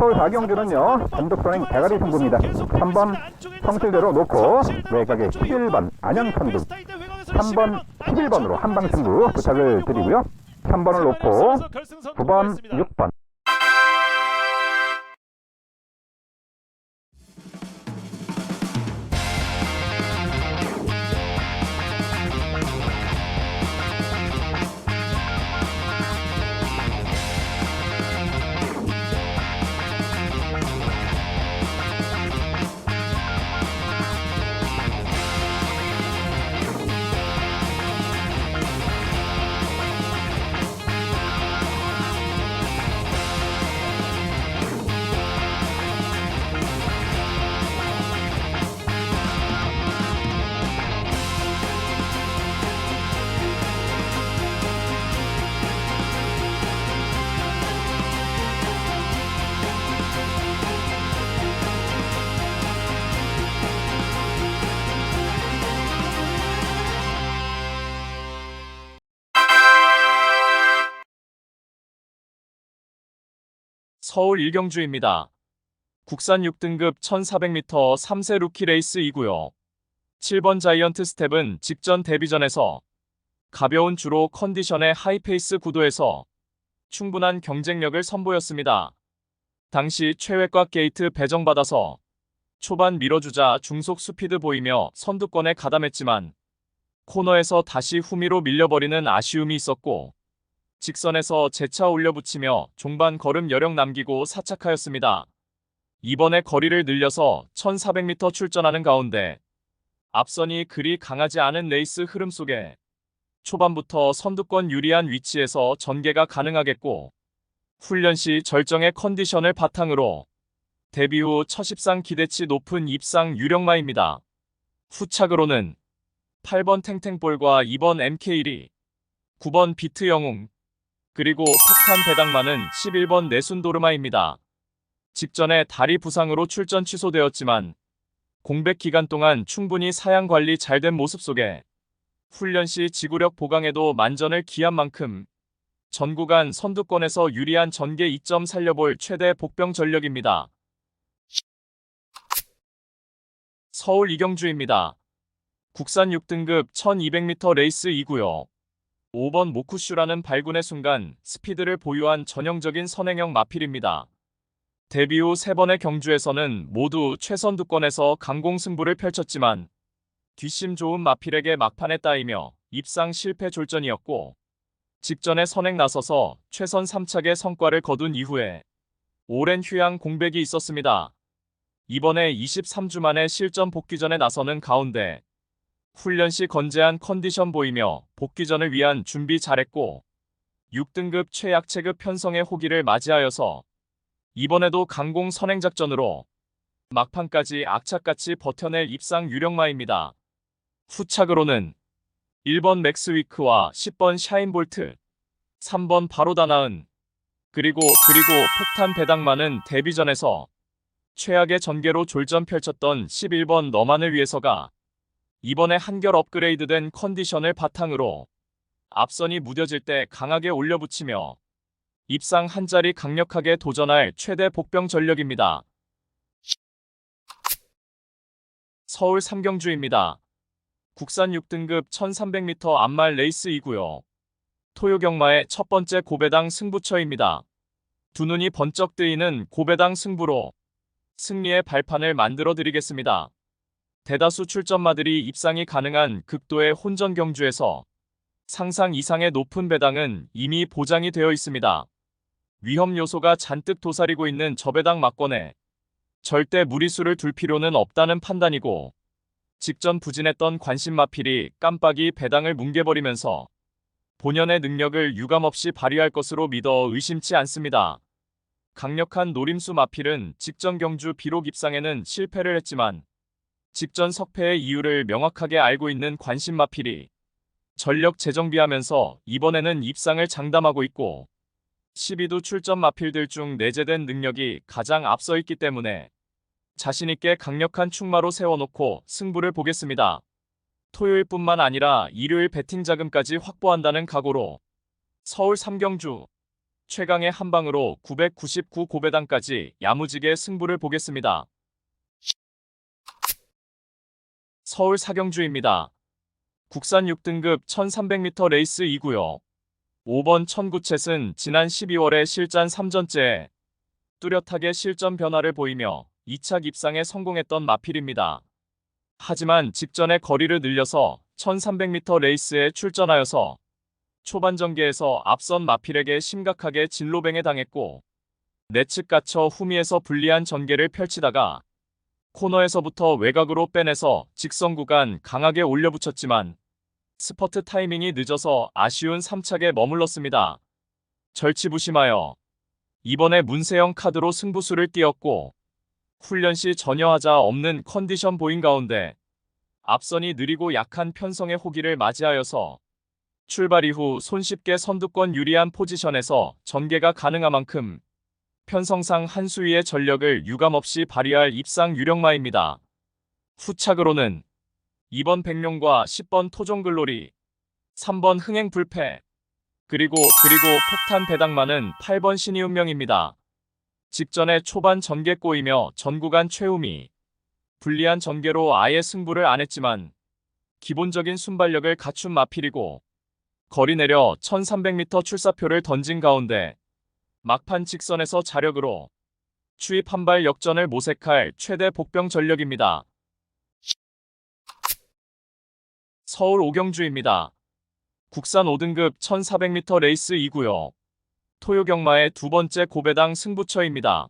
서울 4경주는요 단독선행 대가리 승부입니다. 3번 성실대로 놓고 외곽에 11번 안양선두, 3번 11번으로 한방 승부 부탁을 드리고요. 3번을 놓고 9번 6번 서울 1경주입니다. 국산 6등급 1400m 3세 루키 레이스이고요. 7번 자이언트 스텝은 직전 데뷔전에서 가벼운 주로 컨디션의 하이페이스 구도에서 충분한 경쟁력을 선보였습니다. 당시 최외곽 게이트 배정받아서 초반 밀어주자 중속 스피드 보이며 선두권에 가담했지만 코너에서 다시 후미로 밀려버리는 아쉬움이 있었고 직선에서 재차 올려붙이며 종반 걸음 여력 남기고 사착하였습니다. 이번에 거리를 늘려서 1400m 출전하는 가운데 앞선이 그리 강하지 않은 레이스 흐름 속에 초반부터 선두권 유리한 위치에서 전개가 가능하겠고 훈련 시 절정의 컨디션을 바탕으로 데뷔 후 첫 입상 기대치 높은 입상 유력마입니다. 후착으로는 8번 탱탱볼과 2번 MK1이, 9번 비트 영웅, 그리고 폭탄 배당만은 11번 내순도르마입니다. 직전에 다리 부상으로 출전 취소되었지만 공백 기간 동안 충분히 사양 관리 잘 된 모습 속에 훈련 시 지구력 보강에도 만전을 기한 만큼 전 구간 선두권에서 유리한 전개 2점 살려볼 최대 복병 전력입니다. 서울 2경주입니다. 국산 6등급 1200m 레이스이고요. 5번 모쿠슈라는 발군의 순간 스피드를 보유한 전형적인 선행형 마필입니다. 데뷔 후 3번의 경주에서는 모두 최선두권에서 강공승부를 펼쳤지만 뒷심 좋은 마필에게 막판에 따이며 입상 실패 졸전이었고 직전에 선행 나서서 최선 3착의 성과를 거둔 이후에 오랜 휴양 공백이 있었습니다. 이번에 23주 만에 실전 복귀전에 나서는 가운데 훈련 시 건재한 컨디션 보이며 복귀전을 위한 준비 잘했고 6등급 최약체급 편성의 호기를 맞이하여서 이번에도 강공 선행작전으로 막판까지 악착같이 버텨낼 입상 유력마입니다. 후착으로는 1번 맥스위크와 10번 샤인볼트, 3번 바로다나은, 그리고 폭탄 배당만은 데뷔전에서 최악의 전개로 졸전 펼쳤던 11번 너만을 위해서가 이번에 한결 업그레이드된 컨디션을 바탕으로 앞선이 무뎌질 때 강하게 올려붙이며 입상 한 자리 강력하게 도전할 최대 복병 전력입니다. 서울 3경주입니다. 국산 6등급 1300m 암말 레이스이고요. 토요경마의 첫 번째 고배당 승부처입니다. 두 눈이 번쩍 뜨이는 고배당 승부로 승리의 발판을 만들어 드리겠습니다. 대다수 출전마들이 입상이 가능한 극도의 혼전 경주에서 상상 이상의 높은 배당은 이미 보장이 되어 있습니다. 위험 요소가 잔뜩 도사리고 있는 저배당 막권에 절대 무리수를 둘 필요는 없다는 판단이고 직전 부진했던 관심마필이 깜빡이 배당을 뭉개버리면서 본연의 능력을 유감없이 발휘할 것으로 믿어 의심치 않습니다. 강력한 노림수 마필은 직전 경주 비록 입상에는 실패를 했지만 직전 석패의 이유를 명확하게 알고 있는 관심마필이 전력 재정비하면서 이번에는 입상을 장담하고 있고 12두 출전 마필들 중 내재된 능력이 가장 앞서 있기 때문에 자신있게 강력한 충마로 세워놓고 승부를 보겠습니다. 토요일뿐만 아니라 일요일 배팅 자금까지 확보한다는 각오로 서울 3경주 최강의 한방으로 999 고배당까지 야무지게 승부를 보겠습니다. 서울 사경주입니다. 국산 6등급 1300m 레이스 2구요. 5번 천구챗은 지난 12월에 실전 3전째에 뚜렷하게 실전 변화를 보이며 2착 입상에 성공했던 마필입니다. 하지만 직전에 거리를 늘려서 1300m 레이스에 출전하여서 초반 전개에서 앞선 마필에게 심각하게 진로뱅에 당했고 내측 갇혀 후미에서 불리한 전개를 펼치다가 코너에서부터 외곽으로 빼내서 직선 구간 강하게 올려붙였지만 스퍼트 타이밍이 늦어서 아쉬운 3착에 머물렀습니다. 절치부심하여 이번에 문세영 카드로 승부수를 띄었고 훈련 시 전혀 하자 없는 컨디션 보인 가운데 앞선이 느리고 약한 편성의 호기를 맞이하여서 출발 이후 손쉽게 선두권 유리한 포지션에서 전개가 가능한 만큼 편성상 한 수위의 전력을 유감없이 발휘할 입상 유력마입니다. 후착으로는 2번 백룡과 10번 토종글로리, 3번 흥행불패, 그리고 폭탄 배당만은 8번 신이운명입니다. 직전에 초반 전개 꼬이며 전구간 최우미, 불리한 전개로 아예 승부를 안 했지만 기본적인 순발력을 갖춘 마필이고 거리 내려 1300m 출사표를 던진 가운데 막판 직선에서 자력으로 추입 한 발 역전을 모색할 최대 복병 전력입니다. 서울 오경주입니다. 국산 5등급 1400m 레이스 2구요. 토요경마의 두 번째 고배당 승부처입니다.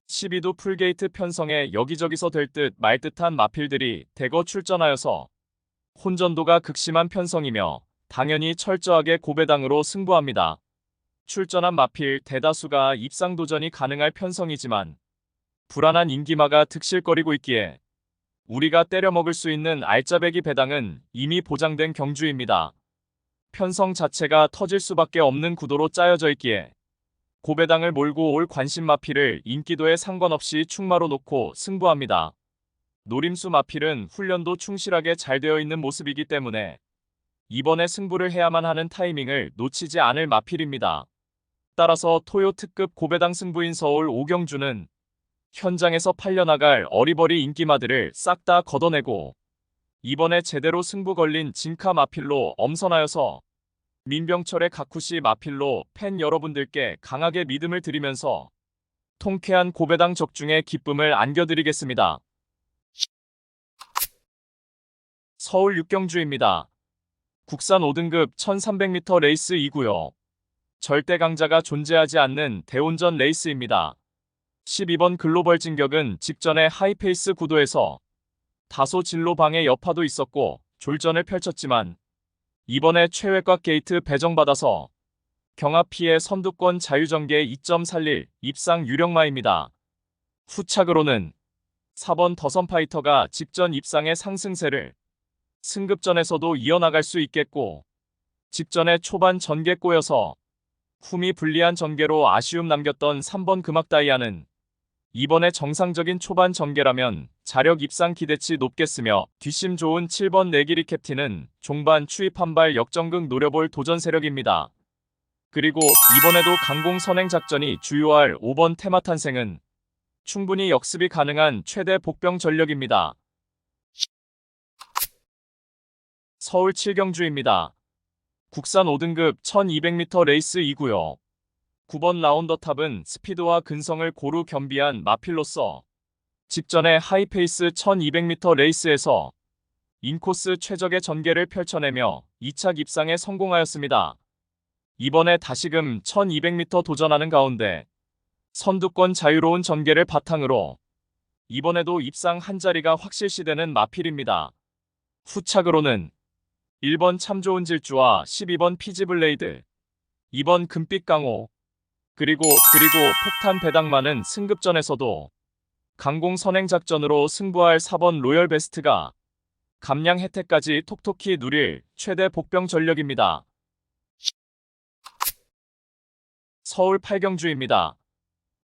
12도 풀게이트 편성에 여기저기서 될 듯 말 듯한 마필들이 대거 출전하여서 혼전도가 극심한 편성이며 당연히 철저하게 고배당으로 승부합니다. 출전한 마필 대다수가 입상 도전이 가능할 편성이지만 불안한 인기마가 득실거리고 있기에 우리가 때려먹을 수 있는 알짜배기 배당은 이미 보장된 경주입니다. 편성 자체가 터질 수밖에 없는 구도로 짜여져 있기에 고배당을 몰고 올 관심 마필을 인기도에 상관없이 충마로 놓고 승부합니다. 노림수 마필은 훈련도 충실하게 잘 되어 있는 모습이기 때문에 이번에 승부를 해야만 하는 타이밍을 놓치지 않을 마필입니다. 따라서 토요 특급 고배당 승부인 서울 오경주는 현장에서 팔려나갈 어리버리 인기마들을 싹 다 걷어내고 이번에 제대로 승부 걸린 진카 마필로 엄선하여서 민병철의 가쿠시 마필로 팬 여러분들께 강하게 믿음을 드리면서 통쾌한 고배당 적중의 기쁨을 안겨드리겠습니다. 서울 육경주입니다. 국산 5등급 1300m 레이스 2구요. 절대 강자가 존재하지 않는 대운전 레이스입니다. 12번 글로벌 진격은 직전에 하이페이스 구도에서 다소 진로 방해 여파도 있었고 졸전을 펼쳤지만 이번에 최외곽 게이트 배정받아서 경합 피해 선두권 자유전개 2점 살릴 입상 유력마입니다. 후착으로는 4번 더선파이터가 직전 입상의 상승세를 승급전에서도 이어나갈 수 있겠고 직전에 초반 전개 꼬여서 흠이 불리한 전개로 아쉬움 남겼던 3번 금악다이아는 이번에 정상적인 초반 전개라면 자력 입상 기대치 높겠으며 뒷심 좋은 7번 내기리 캡틴은 종반 추입 한 발 역전극 노려볼 도전 세력입니다. 그리고 이번에도 강공 선행 작전이 주요할 5번 테마 탄생은 충분히 역습이 가능한 최대 복병 전력입니다. 서울 7경주입니다. 국산 5등급 1200m 레이스 2구요. 9번 라운더탑은 스피드와 근성을 고루 겸비한 마필로서 직전에 하이페이스 1200m 레이스에서 인코스 최적의 전개를 펼쳐내며 2착 입상에 성공하였습니다. 이번에 다시금 1200m 도전하는 가운데 선두권 자유로운 전개를 바탕으로 이번에도 입상 한 자리가 확실시되는 마필입니다. 후착으로는 1번 참 좋은 질주와 12번 피지블레이드, 2번 금빛 강호, 그리고 폭탄 배당만은 승급전에서도 강공 선행 작전으로 승부할 4번 로열 베스트가 감량 혜택까지 톡톡히 누릴 최대 복병 전력입니다. 서울 8경주입니다.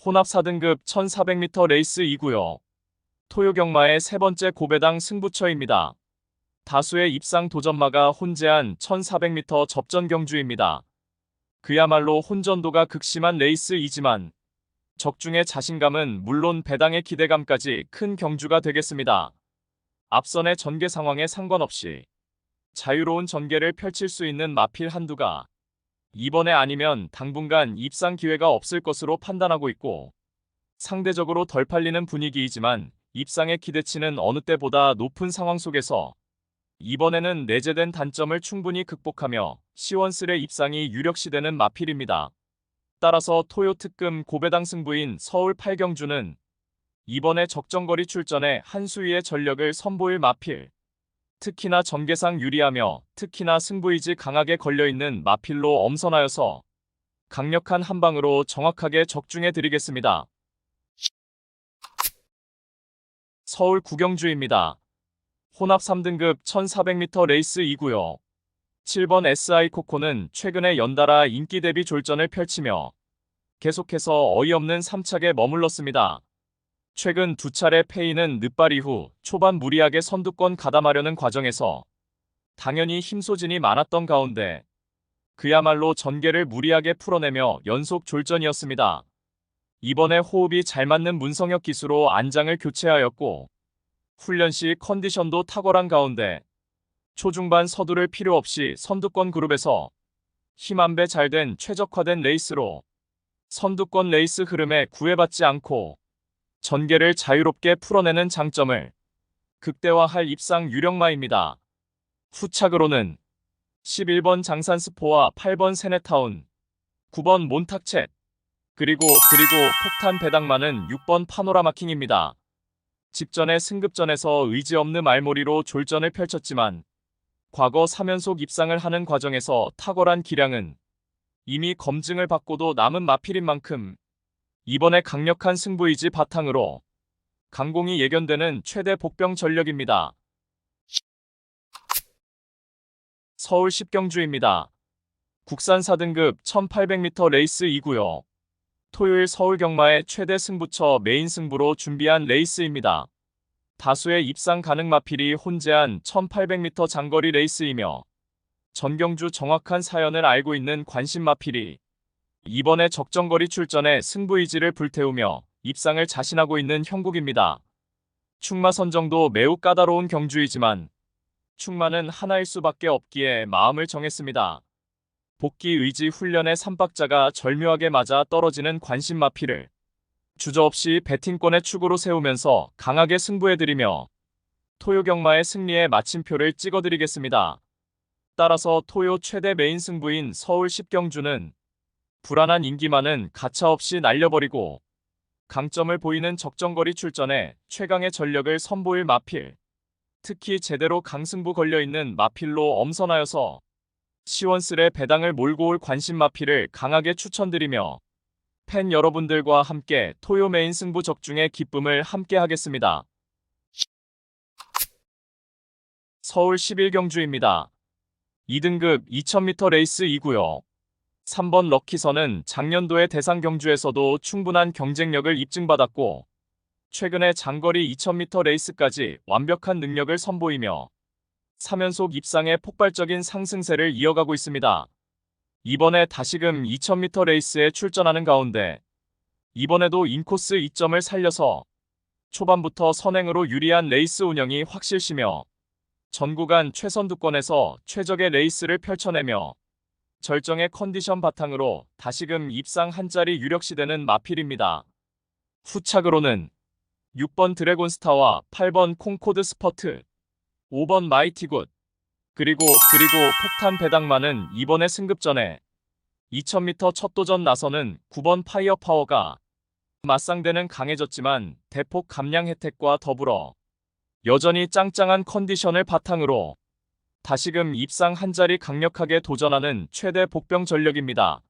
혼합 4등급 1400m 레이스 2구요. 토요경마의 세 번째 고배당 승부처입니다. 다수의 입상 도전마가 혼재한 1400m 접전 경주입니다. 그야말로 혼전도가 극심한 레이스이지만 적중의 자신감은 물론 배당의 기대감까지 큰 경주가 되겠습니다. 앞선의 전개 상황에 상관없이 자유로운 전개를 펼칠 수 있는 마필 한두가 이번에 아니면 당분간 입상 기회가 없을 것으로 판단하고 있고, 상대적으로 덜 팔리는 분위기이지만 입상의 기대치는 어느 때보다 높은 상황 속에서 이번에는 내재된 단점을 충분히 극복하며 시원스레 입상이 유력시되는 마필입니다. 따라서 토요 특금 고배당 승부인 서울 8경주는 이번에 적정거리 출전에 한 수위의 전력을 선보일 마필, 특히나 전개상 유리하며 특히나 승부의지 강하게 걸려있는 마필로 엄선하여서 강력한 한방으로 정확하게 적중해 드리겠습니다. 서울 9경주입니다. 혼합 3등급 1400m 레이스 2구요. 7번 SI 코코는 최근에 연달아 인기 대비 졸전을 펼치며 계속해서 어이없는 3착에 머물렀습니다. 최근 두 차례 패인은 늦발 이후 초반 무리하게 선두권 가담하려는 과정에서 당연히 힘소진이 많았던 가운데 그야말로 전개를 무리하게 풀어내며 연속 졸전이었습니다. 이번에 호흡이 잘 맞는 문성혁 기수로 안장을 교체하였고 훈련 시 컨디션도 탁월한 가운데 초중반 서두를 필요 없이 선두권 그룹에서 힘 한 배 잘된 최적화된 레이스로 선두권 레이스 흐름에 구애받지 않고 전개를 자유롭게 풀어내는 장점을 극대화할 입상 유력마입니다. 후착으로는 11번 장산스포와 8번 세네타운, 9번 몬탁챗, 그리고 폭탄 배당만은 6번 파노라마킹입니다. 직전의 승급전에서 의지없는 말몰이로 졸전을 펼쳤지만 과거 3연속 입상을 하는 과정에서 탁월한 기량은 이미 검증을 받고도 남은 마필인 만큼 이번에 강력한 승부의지 바탕으로 강공이 예견되는 최대 복병 전력입니다. 서울 10경주입니다. 국산 4등급 1800m 레이스 2구요. 토요일 서울 경마의 최대 승부처 메인 승부로 준비한 레이스입니다. 다수의 입상 가능 마필이 혼재한 1800m 장거리 레이스이며 전경주 정확한 사연을 알고 있는 관심 마필이 이번에 적정거리 출전에 승부의지를 불태우며 입상을 자신하고 있는 형국입니다. 충마 선정도 매우 까다로운 경주이지만 충마는 하나일 수밖에 없기에 마음을 정했습니다. 복귀 의지 훈련의 3박자가 절묘하게 맞아 떨어지는 관심 마필을 주저없이 배팅권의 축으로 세우면서 강하게 승부해드리며 토요 경마의 승리의 마침표를 찍어드리겠습니다. 따라서 토요 최대 메인 승부인 서울 10경주는 불안한 인기만은 가차없이 날려버리고 강점을 보이는 적정거리 출전에 최강의 전력을 선보일 마필, 특히 제대로 강승부 걸려있는 마필로 엄선하여서 시원스레 배당을 몰고 올 관심 마필을 강하게 추천드리며 팬 여러분들과 함께 토요 메인 승부 적중의 기쁨을 함께 하겠습니다. 서울 11경주입니다. 2등급 2000m 레이스 2구요. 3번 럭키선은 작년도의 대상 경주에서도 충분한 경쟁력을 입증받았고 최근에 장거리 2000m 레이스까지 완벽한 능력을 선보이며 3연속 입상의 폭발적인 상승세를 이어가고 있습니다. 이번에 다시금 2000m 레이스에 출전하는 가운데 이번에도 인코스 이점을 살려서 초반부터 선행으로 유리한 레이스 운영이 확실시며 전 구간 최선두권에서 최적의 레이스를 펼쳐내며 절정의 컨디션 바탕으로 다시금 입상 한 자리 유력시되는 마필입니다. 후착으로는 6번 드래곤스타와 8번 콩코드 스퍼트, 5번 마이티굿, 그리고 폭탄 배당만은 이번에 승급전에 2000m 첫 도전 나서는 9번 파이어 파워가 맞상대는 강해졌지만 대폭 감량 혜택과 더불어 여전히 짱짱한 컨디션을 바탕으로 다시금 입상 한 자리 강력하게 도전하는 최대 복병 전력입니다.